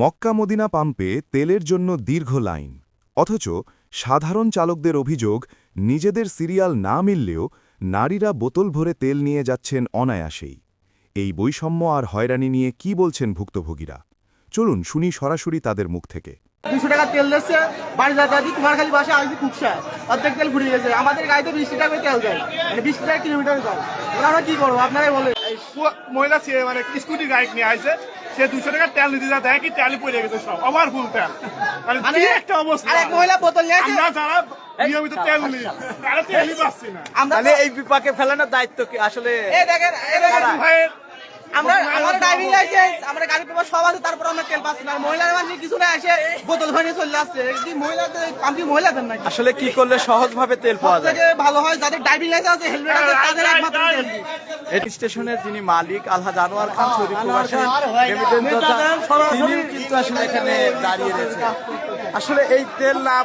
Mecca Medina পাম্পে তেলের জন্য দীর্ঘ লাইন, অথচ সাধারণ চালকদের অভিযোগ নিজেদের সিরিয়াল না মিললেও নারীরা বোতল ভরে তেল নিয়ে যাচ্ছেন অনায়াসেই। এই বৈষম্য আর হয়রানি নিয়ে কি বলছেন ভুক্তভোগীরা? চলুন শুনি সরাসরি তাদের মুখ থেকে। 200 টাকা তেল দিচ্ছে, বাড়ি যাতে তোমার খালি বাসা আসছি কুকসা অর্ধেক তেল ঘুরে গেছে। আমাদের গাড়িতে 20 টাকা তেল দেয়, মানে 20 টাকা কিলোমিটার দাম। আমরা কি করবো আপনারাই বলে। মহিলা মানে স্কুটি গাড়ি নিয়ে আসে, সে 200 টাকা তেল নিতে যা দেয় কি তেলই পড়ে গেছে সব আমার ফুল তেল। মানে একটা অবস্থা। আরেক মহিলা বোতল নিয়ে আসে। আমরা যারা নিয়মিত তেল নিই তারা তেলই পাচ্ছি না। আমরা এই বিপাকে ফেলানোর দায়িত্ব কি আসলে? এই দেখেন ভাইয়ের আমরা আমার ড্রাইভিং লাইসেন্স, আমরা গাড়ি পেপার সব আছে, তারপর আমরা তেল পাচ্ছি না। মহিলার মানুষ কিছু না এসে বোতল ভরে চলে আসছে। এই মহিলাদের পাম্পি মহিলাদের নাকি আসলে কি করলে সহজভাবে তেল পাওয়া যায়? সবথেকে ভালো হয় যাদের ড্রাইভিং লাইসেন্স আছে, হেলমেট আছে, তাদের একমাত্র তেল দিই। এই স্টেশনের যিনি মালিক আলহাজ আনোয়ার খান শরীফ প্রবাসী রেমিটেন্স যোদ্ধা, তিনিও কিন্তু আসলে এখানে দাঁড়িয়ে রয়েছে। আসলে এই তেল না